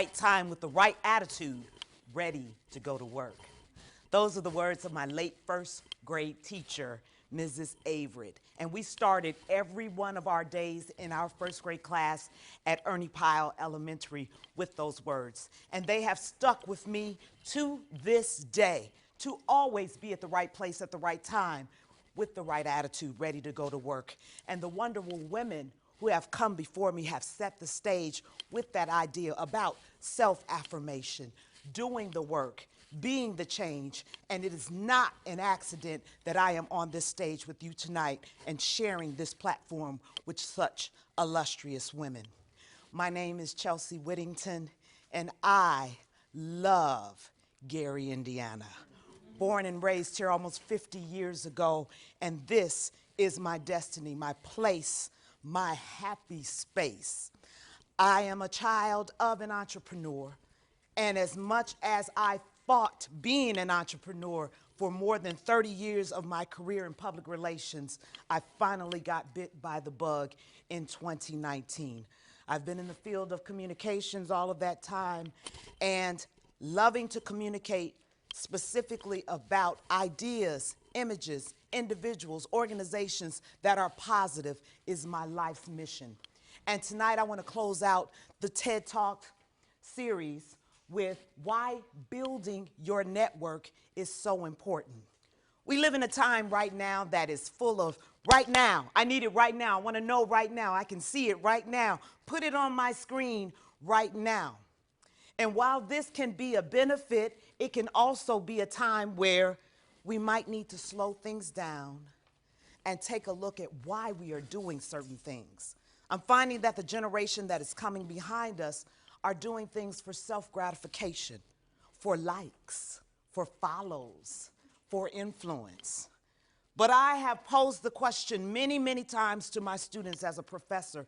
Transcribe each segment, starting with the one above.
right time with the right attitude, ready to go to work. Those are the words of my late first grade teacher, Mrs. Averett. And we started every one of our days in our first grade class at Ernie Pyle Elementary with those words. And they have stuck with me to this day, to always be at the right place at the right time with the right attitude, ready to go to work. And the wonderful women who have come before me have set the stage with that idea about self-affirmation, doing the work, being the change, and it is not an accident that I am on this stage with you tonight and sharing this platform with such illustrious women. My name is Chelsea Whittington, and I love Gary, Indiana. Born and raised here almost 50 years ago, and this is my destiny, my place, my happy space. I am a child of an entrepreneur, and as much as I fought being an entrepreneur for more than 30 years of my career in public relations, I finally got bit by the bug in 2019. I've been in the field of communications all of that time, and loving to communicate specifically about ideas, images, individuals, organizations that are positive is my life's mission. And tonight I want to close out the TED Talk series with why building your network is so important. We live in a time right now that is full of right now. I need it right now. I want to know right now. I can see it right now. Put it on my screen right now. And while this can be a benefit, it can also be a time where we might need to slow things down and take a look at why we are doing certain things. I'm finding that the generation that is coming behind us are doing things for self-gratification, for likes, for follows, for influence. But I have posed the question many, many times to my students as a professor,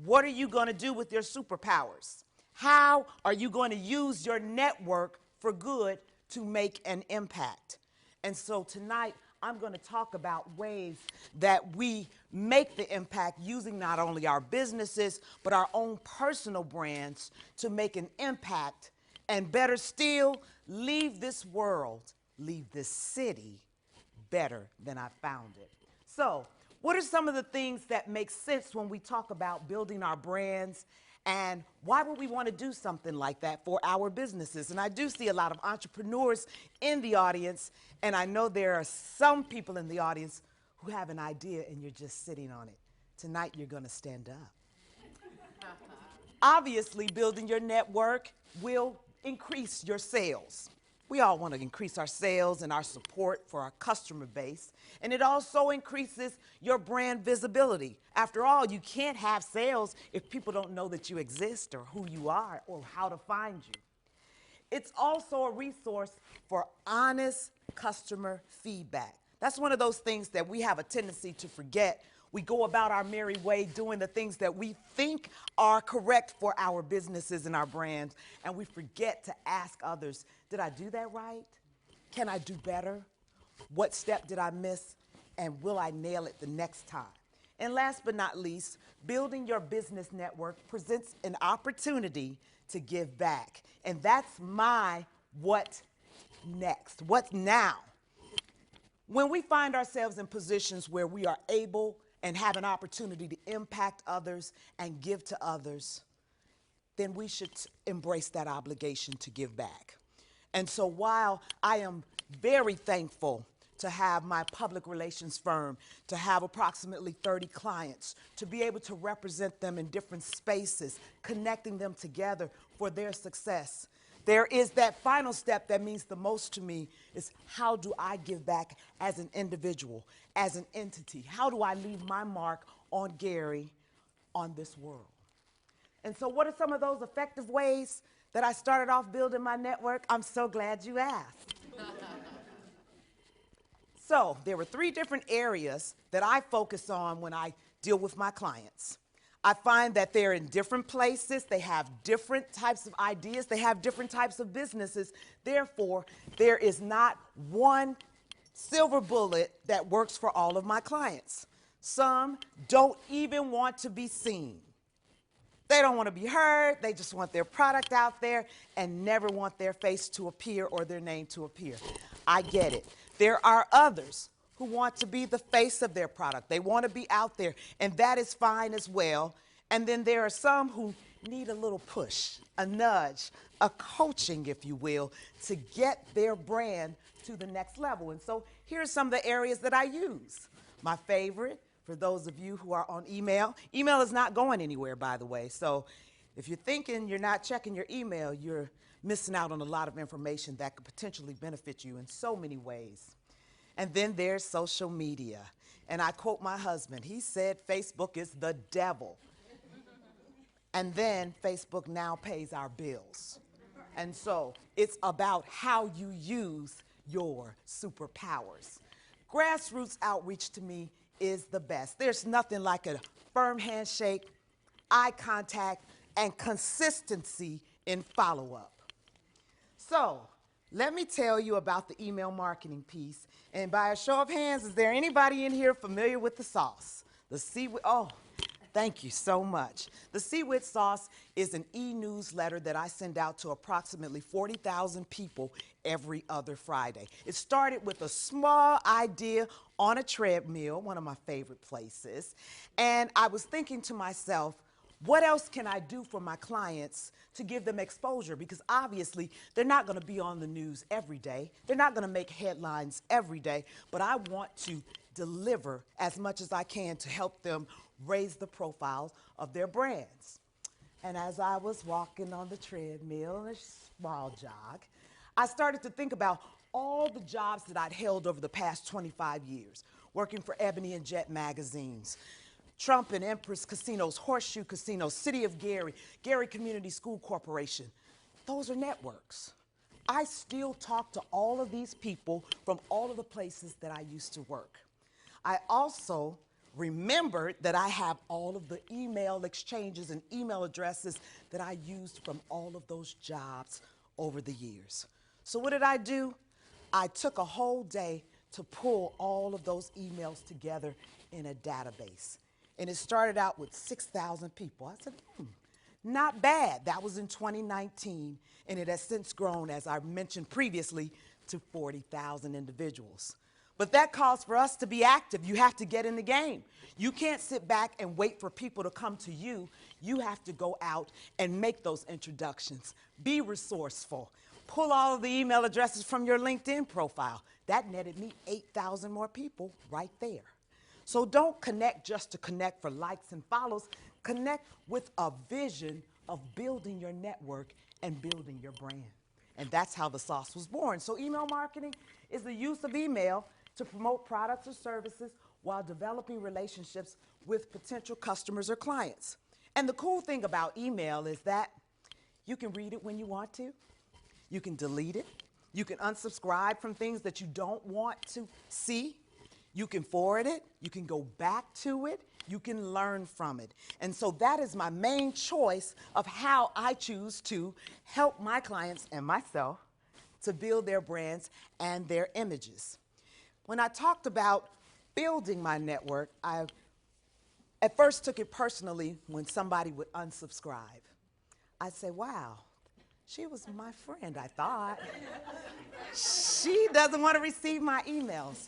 what are you going to do with your superpowers? How are you going to use your network for good to make an impact? And so tonight, I'm going to talk about ways that we make the impact using not only our businesses, but our own personal brands to make an impact, and better still, leave this world, leave this city better than I found it. So, what are some of the things that make sense when we talk about building our brands, and why would we want to do something like that for our businesses? And I do see a lot of entrepreneurs in the audience, and I know there are some people in the audience who have an idea and you're just sitting on it. Tonight you're going to stand up. Obviously, building your network will increase your sales. We all want to increase our sales and our support for our customer base, and it also increases your brand visibility. After all, you can't have sales if people don't know that you exist or who you are or how to find you. It's also a resource for honest customer feedback. That's one of those things that we have a tendency to forget. We go about our merry way doing the things that we think are correct for our businesses and our brands, and we forget to ask others, did I do that right? Can I do better? What step did I miss? And will I nail it the next time? And last but not least, building your business network presents an opportunity to give back. And that's my what next, what's now. When we find ourselves in positions where we are able and have an opportunity to impact others and give to others, then we should embrace that obligation to give back. And so while I am very thankful to have my public relations firm, to have approximately 30 clients, to be able to represent them in different spaces, connecting them together for their success, there is that final step that means the most to me is how do I give back as an individual, as an entity? How do I leave my mark on Gary, on this world? And so what are some of those effective ways that I started off building my network? I'm so glad you asked. So there were 3 different areas that I focus on when I deal with my clients. I find that they're in different places, they have different types of ideas, they have different types of businesses. Therefore, there is not one silver bullet that works for all of my clients. Some don't even want to be seen. They don't want to be heard. They just want their product out there and never want their face to appear or their name to appear. I get it. There are others who want to be the face of their product. They want to be out there, and that is fine as well. And then there are some who need a little push, a nudge, a coaching, if you will, to get their brand to the next level. And so here's some of the areas that I use. My favorite, for those of you who are on email is not going anywhere, by the way. So if you're thinking you're not checking your email, you're missing out on a lot of information that could potentially benefit you in so many ways. And then there's social media. And I quote my husband. He said Facebook is the devil. And then Facebook now pays our bills. And so it's about how you use your superpowers. Grassroots outreach to me is the best. There's nothing like a firm handshake, eye contact, and consistency in follow-up. So let me tell you about the email marketing piece. And by a show of hands, is there anybody in here familiar with the sauce? The seaweed, oh, thank you so much. The seaweed sauce is an e-newsletter that I send out to approximately 40,000 people every other Friday. It started with a small idea on a treadmill, one of my favorite places. And I was thinking to myself, what else can I do for my clients to give them exposure? Because obviously, they're not going to be on the news every day. They're not going to make headlines every day. But I want to deliver as much as I can to help them raise the profiles of their brands. And as I was walking on the treadmill in a small jog, I started to think about all the jobs that I'd held over the past 25 years, working for Ebony and Jet magazines, Trump and Empress Casinos, Horseshoe Casinos, City of Gary, Gary Community School Corporation. Those are networks. I still talk to all of these people from all of the places that I used to work. I also remembered that I have all of the email exchanges and email addresses that I used from all of those jobs over the years. So what did I do? I took a whole day to pull all of those emails together in a database. And it started out with 6,000 people. I said, not bad. That was in 2019, and it has since grown, as I mentioned previously, to 40,000 individuals. But that calls for us to be active. You have to get in the game. You can't sit back and wait for people to come to you. You have to go out and make those introductions. Be resourceful. Pull all of the email addresses from your LinkedIn profile. That netted me 8,000 more people right there. So don't connect just to connect for likes and follows. Connect with a vision of building your network and building your brand. And that's how the sauce was born. So email marketing is the use of email to promote products or services while developing relationships with potential customers or clients. And the cool thing about email is that you can read it when you want to. You can delete it. You can unsubscribe from things that you don't want to see. You can forward it. You can go back to it. You can learn from it. And so that is my main choice of how I choose to help my clients and myself to build their brands and their images. When I talked about building my network, I at first took it personally when somebody would unsubscribe. I'd say, wow, she was my friend, I thought. She doesn't want to receive my emails.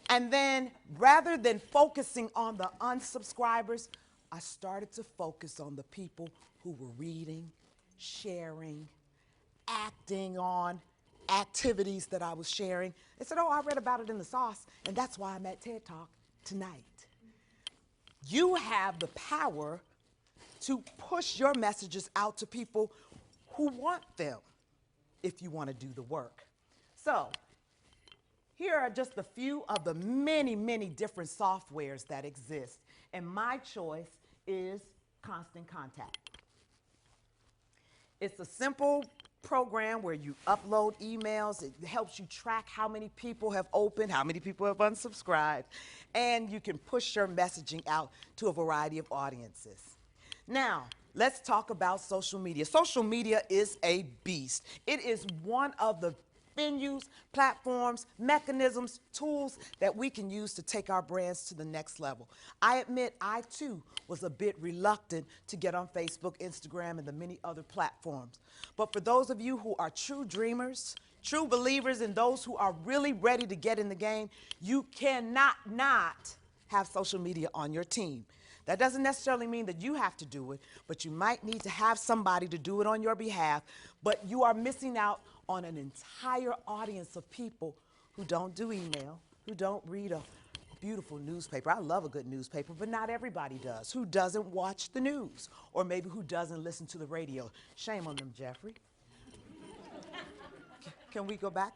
And then rather than focusing on the unsubscribers, I started to focus on the people who were reading, sharing, acting on activities that I was sharing. They said, oh, I read about it in the sauce, and that's why I'm at TED Talk tonight. You have the power to push your messages out to people who want them if you want to do the work. So here are just a few of the many, many different softwares that exist, and my choice is Constant Contact. It's a simple program where you upload emails. It helps you track how many people have opened, how many people have unsubscribed, and you can push your messaging out to a variety of audiences. Now, let's talk about social media. Social media is a beast. It is one of the venues, platforms, mechanisms, tools that we can use to take our brands to the next level. I admit I too was a bit reluctant to get on Facebook, Instagram, and the many other platforms. But for those of you who are true dreamers, true believers, and those who are really ready to get in the game, you cannot not have social media on your team. That doesn't necessarily mean that you have to do it, but you might need to have somebody to do it on your behalf. But you are missing out on an entire audience of people who don't do email, who don't read a beautiful newspaper. I love a good newspaper, but not everybody does. Who doesn't watch the news, or maybe who doesn't listen to the radio. Shame on them, Jeffrey. Can we go back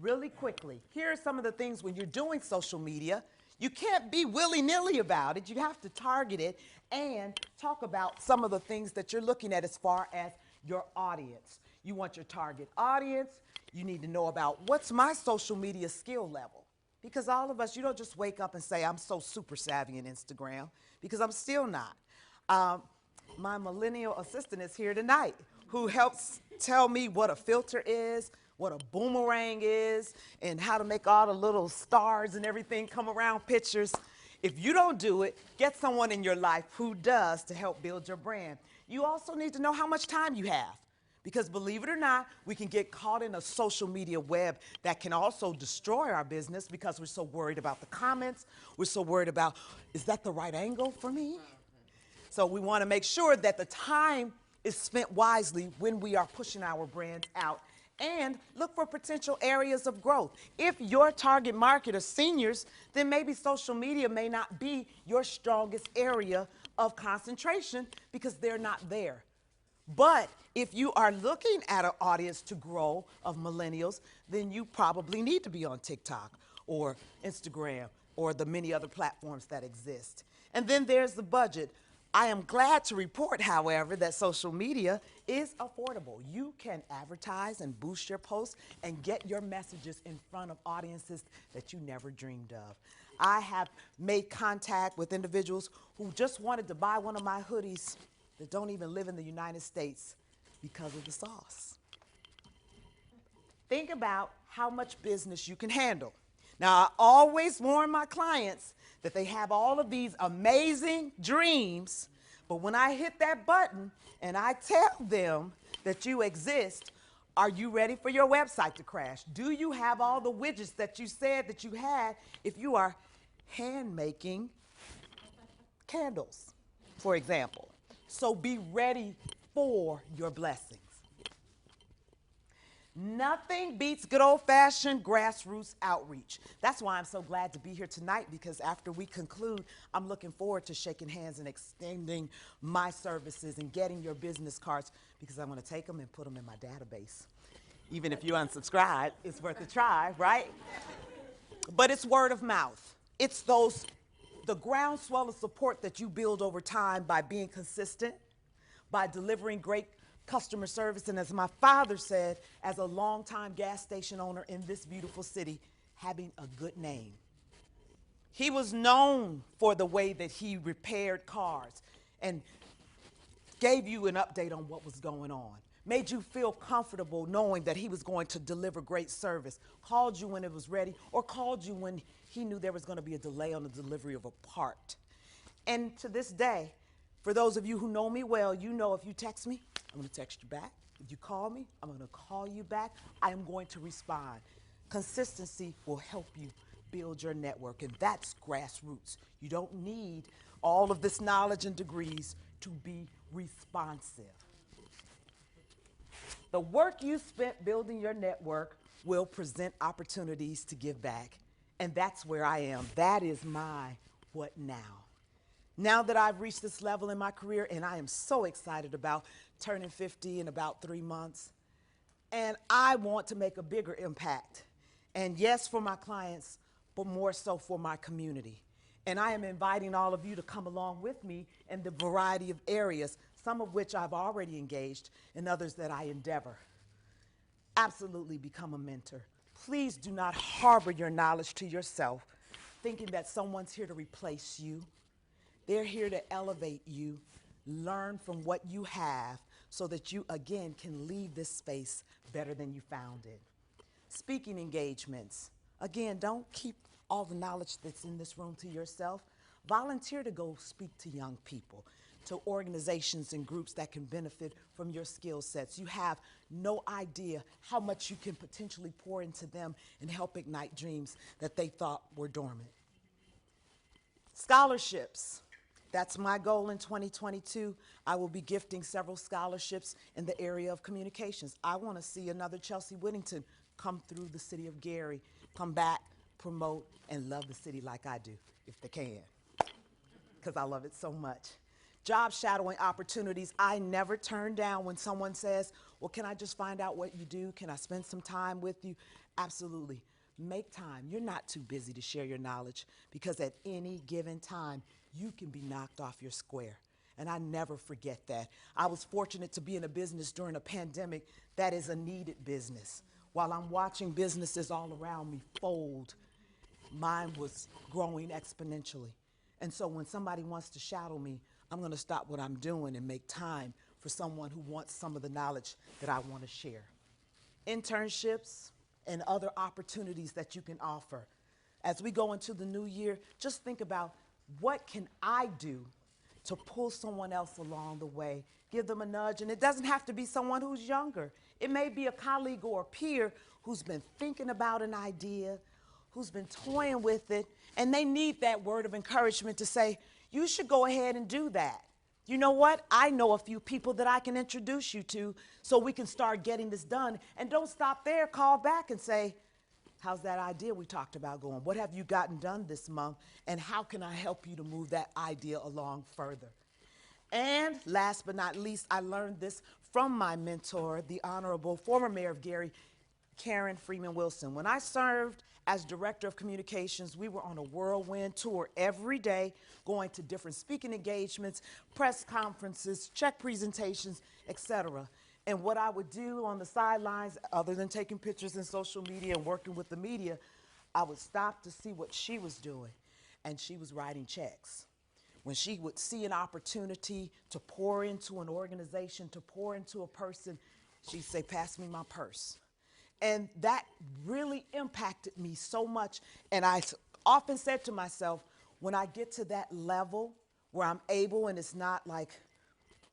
really quickly? Here are some of the things when you're doing social media. You can't be willy-nilly about it. You have to target it and talk about some of the things that you're looking at as far as your audience. You want your target audience. You need to know about what's my social media skill level. Because all of us, you don't just wake up and say, I'm so super savvy in Instagram, because I'm still not. My millennial assistant is here tonight, who helps tell me what a filter is, what a boomerang is, and how to make all the little stars and everything come around pictures. If you don't do it, get someone in your life who does to help build your brand. You also need to know how much time you have, because believe it or not, we can get caught in a social media web that can also destroy our business because we're so worried about the comments. We're so worried about, is that the right angle for me? So we want to make sure that the time is spent wisely when we are pushing our brands out, and look for potential areas of growth. If your target market are seniors, then maybe social media may not be your strongest area of concentration because they're not there. But if you are looking at an audience to grow of millennials, then you probably need to be on TikTok or Instagram or the many other platforms that exist. And then there's the budget. I am glad to report, however, that social media is affordable. You can advertise and boost your posts and get your messages in front of audiences that you never dreamed of. I have made contact with individuals who just wanted to buy one of my hoodies that don't even live in the United States because of the sauce. Think about how much business you can handle. Now, I always warn my clients that they have all of these amazing dreams, but when I hit that button and I tell them that you exist, are you ready for your website to crash? Do you have all the widgets that you said that you had if you are hand making candles, for example? So be ready for your blessings. Nothing beats good old-fashioned grassroots outreach. That's why I'm so glad to be here tonight, because after we conclude, I'm looking forward to shaking hands and extending my services and getting your business cards, because I'm going to take them and put them in my database. Even if you unsubscribe, it's worth a try, right? But it's word of mouth. It's the groundswell of support that you build over time by being consistent, by delivering great customer service, and as my father said, as a longtime gas station owner in this beautiful city, having a good name. He was known for the way that he repaired cars and gave you an update on what was going on, made you feel comfortable knowing that he was going to deliver great service, called you when it was ready, or called you when he knew there was going to be a delay on the delivery of a part. And to this day, for those of you who know me well, you know if you text me, I'm going to text you back. If you call me, I'm going to call you back. I am going to respond. Consistency will help you build your network, and that's grassroots. You don't need all of this knowledge and degrees to be responsive. The work you spent building your network will present opportunities to give back, and that's where I am. That is my what now. Now that I've reached this level in my career, and I am so excited about turning 50 in about 3 months, and I want to make a bigger impact. And yes, for my clients, but more so for my community. And I am inviting all of you to come along with me in the variety of areas, some of which I've already engaged, and others that I endeavor. Absolutely become a mentor. Please do not harbor your knowledge to yourself, thinking that someone's here to replace you. They're here to elevate you, learn from what you have, so that you, again, can leave this space better than you found it. Speaking engagements. Again, don't keep all the knowledge that's in this room to yourself. Volunteer to go speak to young people, to organizations and groups that can benefit from your skill sets. You have no idea how much you can potentially pour into them and help ignite dreams that they thought were dormant. Scholarships. That's my goal in 2022. I will be gifting several scholarships in the area of communications. I want to see another Chelsea Whittington come through the city of Gary, come back, promote, and love the city like I do, if they can, because I love it so much. Job shadowing opportunities. I never turn down when someone says, well, can I just find out what you do? Can I spend some time with you? Absolutely. Make time. You're not too busy to share your knowledge, because at any given time, you can be knocked off your square. And I never forget that. I was fortunate to be in a business during a pandemic that is a needed business. While I'm watching businesses all around me fold, mine was growing exponentially. And so when somebody wants to shadow me, I'm going to stop what I'm doing and make time for someone who wants some of the knowledge that I want to share. Internships and other opportunities that you can offer. As we go into the new year, just think about, what can I do to pull someone else along the way? Give them a nudge, and it doesn't have to be someone who's younger. It may be a colleague or a peer who's been thinking about an idea, who's been toying with it, and they need that word of encouragement to say, you should go ahead and do that. You know what? I know a few people that I can introduce you to so we can start getting this done. And don't stop there. Call back and say, how's that idea we talked about going? What have you gotten done this month? And how can I help you to move that idea along further? And last but not least, I learned this from my mentor, the Honorable former Mayor of Gary, Karen Freeman Wilson. When I served as Director of Communications, we were on a whirlwind tour every day, going to different speaking engagements, press conferences, check presentations, etc. And what I would do on the sidelines, other than taking pictures in social media and working with the media, I would stop to see what she was doing. And she was writing checks. When she would see an opportunity to pour into an organization, to pour into a person, she'd say, pass me my purse. And that really impacted me so much. And I often said to myself, when I get to that level where I'm able, and it's not like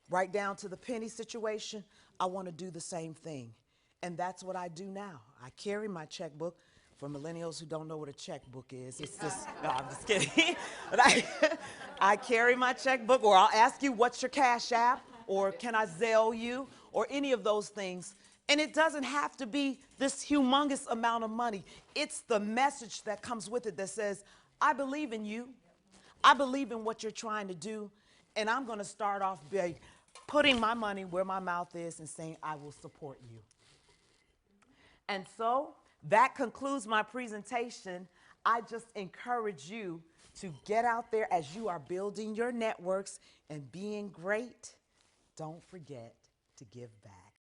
right down to the penny situation, I want to do the same thing. And that's what I do now. I carry my checkbook. For millennials who don't know what a checkbook is, it's just, no, I'm just kidding. But I carry my checkbook, or I'll ask you, what's your Cash App? Or can I Zelle you? Or any of those things. And it doesn't have to be this humongous amount of money. It's the message that comes with it that says, I believe in you. I believe in what you're trying to do. And I'm going to start off by putting my money where my mouth is and saying, I will support you. And so that concludes my presentation. I just encourage you to get out there as you are building your networks and being great. Don't forget to give back.